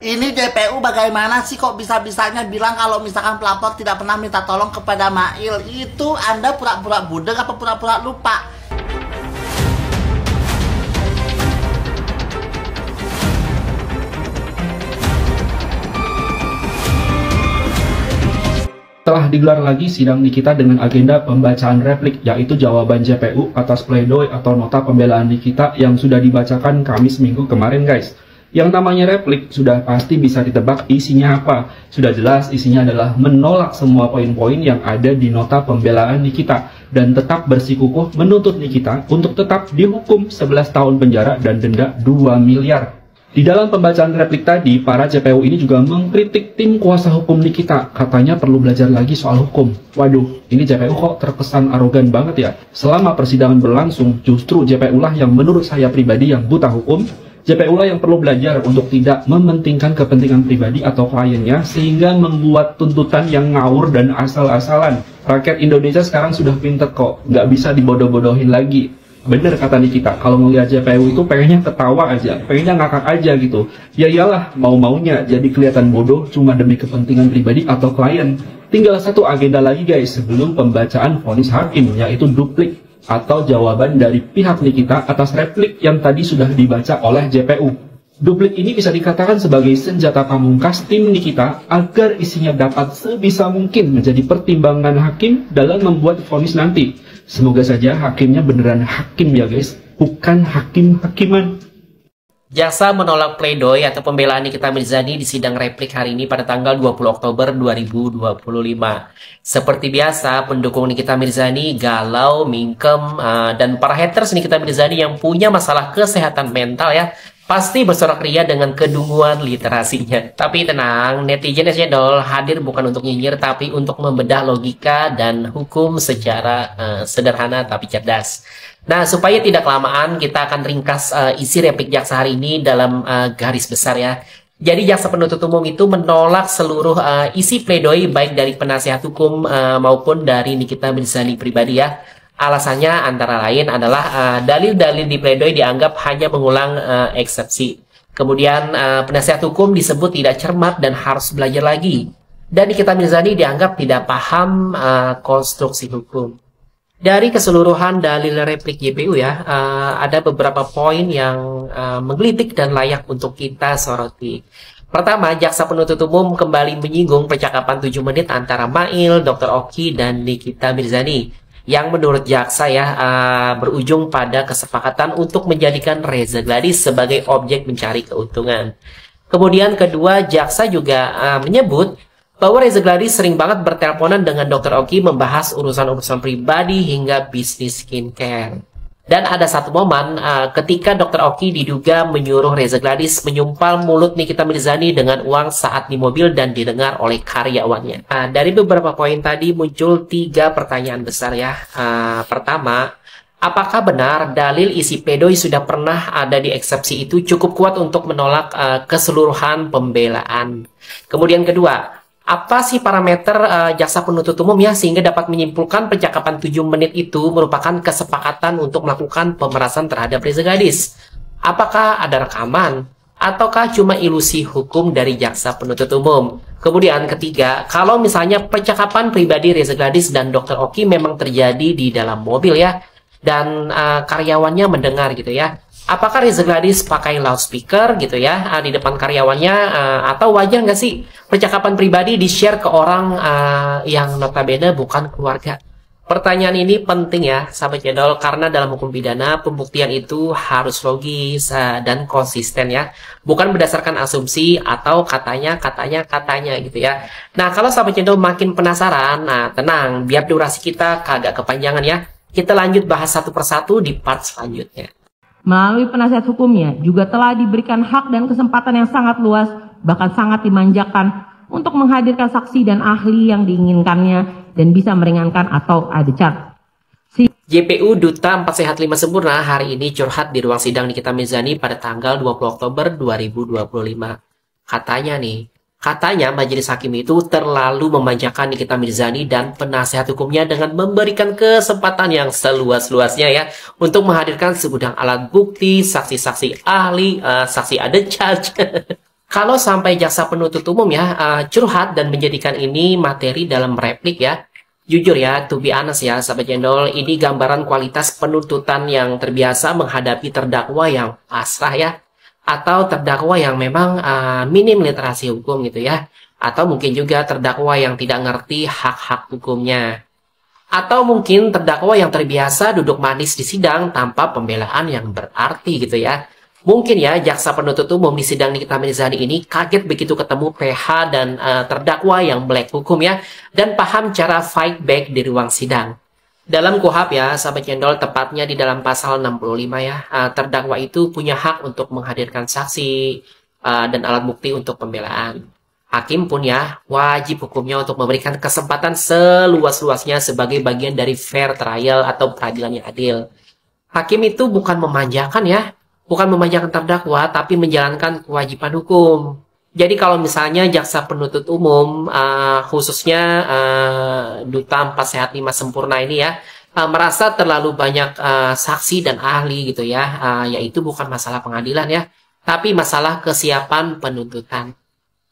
Ini JPU bagaimana sih kok bisa-bisanya bilang kalau misalkan pelapor tidak pernah minta tolong kepada Mail? Itu Anda pura-pura budeg apa pura-pura lupa? Telah digelar lagi sidang Nikita dengan agenda pembacaan replik, yaitu jawaban JPU atas pledoi atau nota pembelaan Nikita yang sudah dibacakan Kamis minggu kemarin, guys. Yang namanya replik sudah pasti bisa ditebak isinya apa. Sudah jelas isinya adalah menolak semua poin-poin yang ada di nota pembelaan Nikita dan tetap bersikukuh menuntut Nikita untuk tetap dihukum 11 tahun penjara dan denda 2 miliar. Di dalam pembacaan replik tadi, para JPU ini juga mengkritik tim kuasa hukum Nikita. Katanya perlu belajar lagi soal hukum. Waduh, ini JPU kok terkesan arogan banget ya. Selama persidangan berlangsung, justru JPU lah yang menurut saya pribadi yang buta hukum. JPU lah yang perlu belajar untuk tidak mementingkan kepentingan pribadi atau kliennya, sehingga membuat tuntutan yang ngawur dan asal-asalan. Rakyat Indonesia sekarang sudah pinter kok, nggak bisa dibodoh-bodohin lagi. Bener kata Nikita, kalau melihat JPU itu pengennya ketawa aja, pengennya ngakak aja gitu. Ya iyalah, mau-maunya jadi kelihatan bodoh cuma demi kepentingan pribadi atau klien. Tinggal satu agenda lagi guys sebelum pembacaan vonis hakim, yaitu duplik atau jawaban dari pihak Nikita atas replik yang tadi sudah dibaca oleh JPU. Duplik ini bisa dikatakan sebagai senjata pamungkas tim Nikita agar isinya dapat sebisa mungkin menjadi pertimbangan hakim dalam membuat vonis nanti. Semoga saja hakimnya beneran hakim ya guys, bukan hakim-hakiman. Jaksa menolak pledoi atau pembelaan Nikita Mirzani di sidang replik hari ini pada tanggal 20 Oktober 2025. Seperti biasa, pendukung Nikita Mirzani galau, mingkem, dan para haters Nikita Mirzani yang punya masalah kesehatan mental ya, pasti bersorak ria dengan kedunguan literasinya. Tapi tenang, netizen channel hadir bukan untuk nyinyir, tapi untuk membedah logika dan hukum secara sederhana tapi cerdas. Nah, supaya tidak kelamaan, kita akan ringkas isi replik jaksa hari ini dalam garis besar ya. Jadi jaksa penuntut umum itu menolak seluruh isi pledoi baik dari penasihat hukum maupun dari Nikita Mirzani pribadi ya. Alasannya antara lain adalah dalil-dalil di pledoi dianggap hanya mengulang eksepsi. Kemudian penasihat hukum disebut tidak cermat dan harus belajar lagi. Dan Nikita Mirzani dianggap tidak paham konstruksi hukum. Dari keseluruhan dalil replik JPU ya, ada beberapa poin yang menggelitik dan layak untuk kita soroti. Pertama, jaksa penuntut umum kembali menyinggung percakapan 7 menit antara Mail, Dr. Oki, dan Nikita Mirzani, yang menurut jaksa ya berujung pada kesepakatan untuk menjadikan Reza Gladys sebagai objek mencari keuntungan. Kemudian kedua, jaksa juga menyebut bahwa Reza Gladys sering banget berteleponan dengan Dr. Oki membahas urusan-urusan pribadi hingga bisnis skincare. Dan ada satu momen ketika Dr. Oki diduga menyuruh Reza Gladys menyumpal mulut Nikita Mirzani dengan uang saat di mobil dan didengar oleh karyawannya. Dari beberapa poin tadi muncul 3 pertanyaan besar ya. Pertama, apakah benar dalil isi pledoi sudah pernah ada di eksepsi itu cukup kuat untuk menolak keseluruhan pembelaan? Kemudian kedua, apa sih parameter jaksa penuntut umum ya sehingga dapat menyimpulkan percakapan 7 menit itu merupakan kesepakatan untuk melakukan pemerasan terhadap Reza Gladys? Apakah ada rekaman? Ataukah cuma ilusi hukum dari jaksa penuntut umum? Kemudian ketiga, kalau misalnya percakapan pribadi Reza Gladys dan Dr. Oki memang terjadi di dalam mobil ya, dan karyawannya mendengar gitu ya, apakah Reza Gladys pakai loudspeaker gitu ya di depan karyawannya, atau wajar nggak sih percakapan pribadi di-share ke orang yang notabene bukan keluarga? Pertanyaan ini penting ya sahabat channel, karena dalam hukum pidana pembuktian itu harus logis dan konsisten ya, bukan berdasarkan asumsi atau katanya gitu ya. Nah, kalau sahabat channel makin penasaran, nah tenang, biar durasi kita kagak kepanjangan ya, kita lanjut bahas satu persatu di part selanjutnya. Melalui penasihat hukumnya juga telah diberikan hak dan kesempatan yang sangat luas, bahkan sangat dimanjakan untuk menghadirkan saksi dan ahli yang diinginkannya dan bisa meringankan atau ada JPU Duta 4 Sehat 5 Sempurna hari ini curhat di ruang sidang Nikita Mirzani pada tanggal 20 Oktober 2025. Katanya majelis hakim itu terlalu memanjakan Nikita Mirzani dan penasihat hukumnya dengan memberikan kesempatan yang seluas-luasnya ya untuk menghadirkan segudang alat bukti, saksi-saksi ahli, saksi ada charge. Kalau sampai jaksa penuntut umum ya curhat dan menjadikan ini materi dalam replik ya, jujur ya, to be honest ya, sahabat channel, ini gambaran kualitas penuntutan yang terbiasa menghadapi terdakwa yang pasrah ya, atau terdakwa yang memang minim literasi hukum gitu ya, atau mungkin juga terdakwa yang tidak ngerti hak-hak hukumnya, atau mungkin terdakwa yang terbiasa duduk manis di sidang tanpa pembelaan yang berarti gitu ya. Mungkin ya jaksa penuntut umum di sidang Nikita Mirzani ini kaget begitu ketemu PH dan terdakwa yang melek hukum ya, dan paham cara fight back di ruang sidang. Dalam KUHP ya, sahabat channel, tepatnya di dalam pasal 65 ya, terdakwa itu punya hak untuk menghadirkan saksi dan alat bukti untuk pembelaan. Hakim pun ya wajib hukumnya untuk memberikan kesempatan seluas-luasnya sebagai bagian dari fair trial atau peradilan yang adil. Hakim itu bukan memanjakan ya, bukan memanjakan terdakwa, tapi menjalankan kewajiban hukum. Jadi kalau misalnya jaksa penuntut umum, khususnya Duta 4 Sehat 5 Sempurna ini ya, merasa terlalu banyak saksi dan ahli gitu ya, yaitu bukan masalah pengadilan ya, tapi masalah kesiapan penuntutan.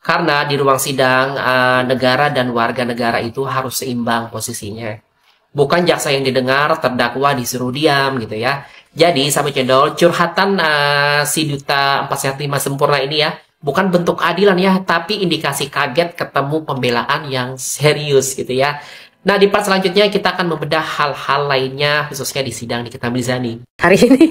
Karena di ruang sidang, negara dan warga negara itu harus seimbang posisinya. Bukan jaksa yang didengar, terdakwa disuruh diam gitu ya. Jadi, sahabat channel, curhatan si Duta 4 Sehat 5 Sempurna ini ya, bukan bentuk keadilan ya, tapi indikasi kaget ketemu pembelaan yang serius gitu ya. Nah, di part selanjutnya kita akan membedah hal-hal lainnya, khususnya di sidang Nikita Mirzani. Hari ini,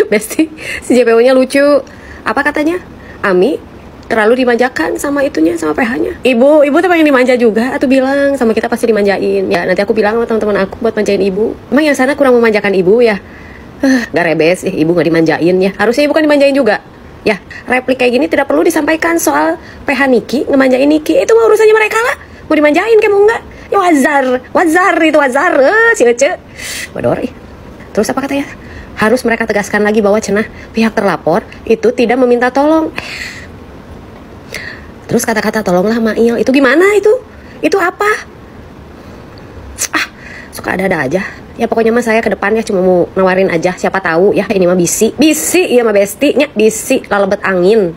Besti, si JPU-nya lucu. Apa katanya? Ami terlalu dimanjakan sama itunya, sama PH-nya. Ibu tuh pengen dimanja juga, atau bilang sama kita pasti dimanjain. Ya, nanti aku bilang sama teman-teman aku buat manjain ibu. Emang yang sana kurang memanjakan ibu ya? Gak rebes, ibu gak dimanjain ya. Harusnya ibu kan dimanjain juga. Ya, replik kayak gini tidak perlu disampaikan soal PH Niki, ngemanjain Niki. Itu mah urusannya mereka lah. Mau dimanjain kayak mau enggak? Ya wazar itu wazar. Si Ece. Badori. Terus apa katanya? Harus mereka tegaskan lagi bahwa cenah pihak terlapor itu tidak meminta tolong. Terus kata-kata tolonglah Mail, itu gimana itu? Itu apa? Suka ada-ada aja. Ya pokoknya mah saya ke depannya cuma mau nawarin aja, siapa tahu ya ini mah bisi iya mah bestinya, bisi lalebet angin.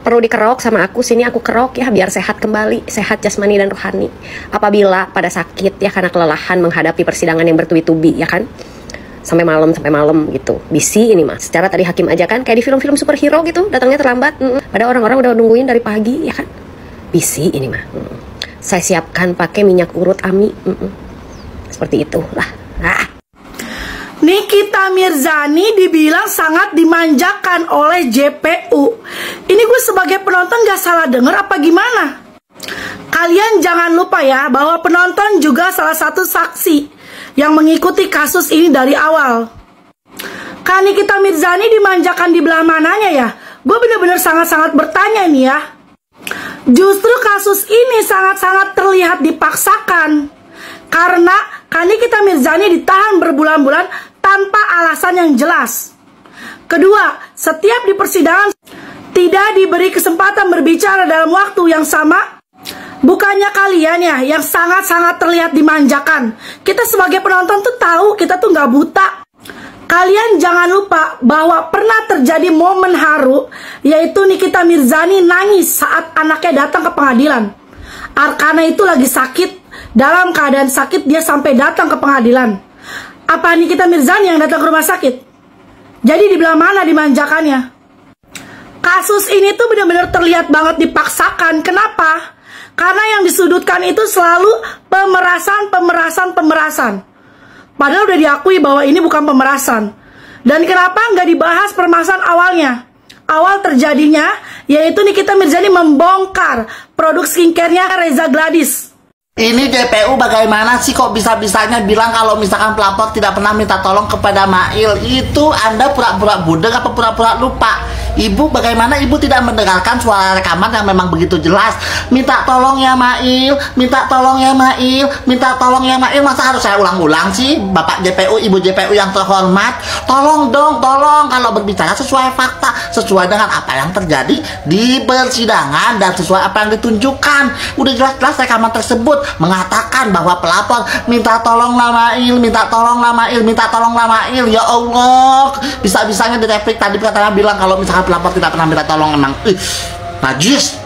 Perlu dikerok sama aku, sini aku kerok ya biar sehat kembali, sehat jasmani dan rohani. Apabila pada sakit ya karena kelelahan menghadapi persidangan yang bertubi-tubi ya kan. Sampai malam gitu. Bisi ini mah. Secara tadi hakim aja kan kayak di film-film superhero gitu, datangnya terlambat. Pada orang-orang udah nungguin dari pagi ya kan. Bisi ini mah. Saya siapkan pakai minyak urut Ami. Seperti itu lah. Nikita Mirzani dibilang sangat dimanjakan oleh JPU. Ini gue sebagai penonton gak salah denger apa gimana? Kalian jangan lupa ya bahwa penonton juga salah satu saksi yang mengikuti kasus ini dari awal. Kan Nikita Mirzani dimanjakan di belah mananya ya? Gue bener-bener sangat-sangat bertanya nih ya. Justru kasus ini sangat-sangat terlihat dipaksakan. Karena kan Nikita Mirzani ditahan berbulan-bulan tanpa alasan yang jelas. Kedua, setiap di persidangan tidak diberi kesempatan berbicara dalam waktu yang sama. Bukannya kalian ya yang sangat-sangat terlihat dimanjakan. Kita sebagai penonton tuh tahu kita tuh nggak buta. Kalian jangan lupa bahwa pernah terjadi momen haru, yaitu Nikita Mirzani nangis saat anaknya datang ke pengadilan. Arkana itu lagi sakit, dalam keadaan sakit dia sampai datang ke pengadilan. Apa Nikita Mirzani yang datang ke rumah sakit? Jadi di belah mana dimanjakannya? Kasus ini tuh benar-benar terlihat banget dipaksakan. Kenapa? Karena yang disudutkan itu selalu pemerasan. Padahal udah diakui bahwa ini bukan pemerasan. Dan kenapa nggak dibahas permasalahan awalnya? Awal terjadinya, yaitu Nikita Mirzani membongkar produk skincare-nya Reza Gladys. Ini JPU bagaimana sih kok bisa-bisanya bilang kalau misalkan pelapor tidak pernah minta tolong kepada Mail? Itu Anda pura-pura budeg apa pura-pura lupa? Ibu, bagaimana ibu tidak mendengarkan suara rekaman yang memang begitu jelas? Minta tolong ya Mail, minta tolong ya Mail, minta tolong ya Mail. Masa harus saya ulang-ulang sih? Bapak JPU, Ibu JPU yang terhormat, tolong dong, tolong kalau berbicara sesuai fakta, sesuai dengan apa yang terjadi di persidangan dan sesuai apa yang ditunjukkan. Udah jelas-jelas rekaman tersebut mengatakan bahwa pelapor minta tolonglah Mail, minta tolonglah Mail, minta tolonglah Mail. Ya Allah, bisa-bisanya di replik tadi katanya bilang kalau misalkan pelapor tidak pernah minta tolong emang. Najis.